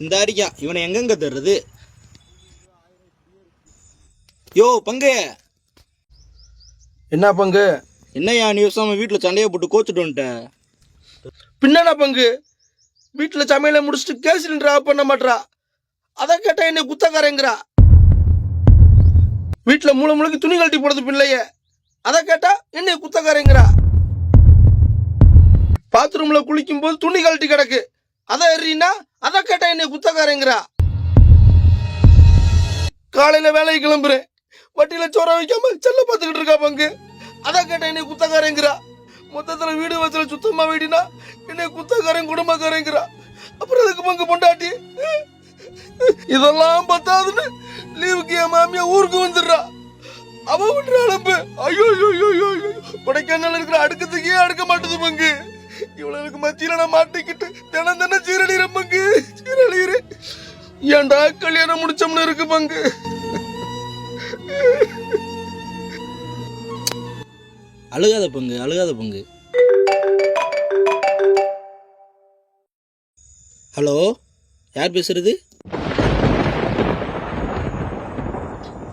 இந்த அடிக்கா இவனை எங்கெங்க தர்றது? யோ பங்கு, என்ன பங்கு? என்னையா நீ விசாம வீட்டில் சண்டையை போட்டு கோச்சுட்டு வந்துட்டேன்? பின்னா பங்கு, வீட்டில் சமையலை முடிச்சுட்டு கேஸ் சிலிண்டர் ஆஃப் பண்ண மாட்டா. அதை கேட்டால் என்னை குத்தக்காரங்கிறா. வீட்டில் மூளை முளைக்கு துணி கழட்டி போடுறது பிள்ளைய, அதை கேட்டா என்னை குத்தக்காரங்கிறா. பாத்ரூம்ல குளிக்கும் போது துணி கழட்டி கிடக்கு, அதை எறினா அதை கேட்டா என்னை குத்தக்காரங்கிறா. காலையில வேலைக்கு கிளம்புறேன், வட்டியில சோற வைக்காம செல்ல பார்த்துக்கிட்டு இருக்கா பங்கு, அதை கேட்டா என்னை குத்தக்காரங்கிறா. மொத்தத்துல வீடு வச்சல சுத்தமா வீடுனா என்னை குத்தக்காரன் குடும்பக்காரங்கிறா. அப்புறம் அதுக்கு பங்கு பொண்டாட்டி. இதெல்லாம் பத்தாதுன்னு லீவுக்கு என் மாமியா ஊருக்கு வந்துடுறா. அவ விட்டுற அளப்பு ஐயோ கொடைக்கானல் இருக்கிற அடுக்கத்துக்கே அடுக்க மாட்டுது பங்கு. இவளுக்கு மத்தியில நான் மாட்டிக்கிட்டு தினம் தினம் சீரழிகிறேன் பங்கு, சீரழிகிறேன். ஏன்டா கல்யாணம் முடிச்சோம்னு இருக்கு பங்கு. அழுகாத பங்கு, அழுகாத பங்கு. ஹலோ, யார் பேசுறது?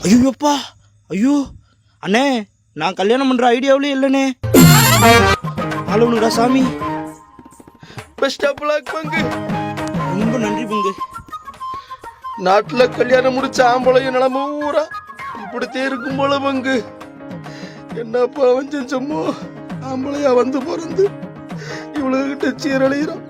ஐயோப்பா, ஐயோ அண்ணே, நான் கல்யாணம் பண்ற ஐடியாவிலே இல்லைண்ணே. ஆளுடா சாமி. பெஸ்ட் ஆஃப் லக் பங்கு. ரொம்ப நன்றி பங்கு. நாட்டுல கல்யாணம் முடிச்ச ஆம்பளையும் நிலம ஊரா இப்படித்தே இருக்கும் போல பங்கு. என்னப்பா அவன் செஞ்சமோ, ஆம்பளையா வந்து பிறந்து இவ்வளவு கிட்ட சீரழிகிறான்.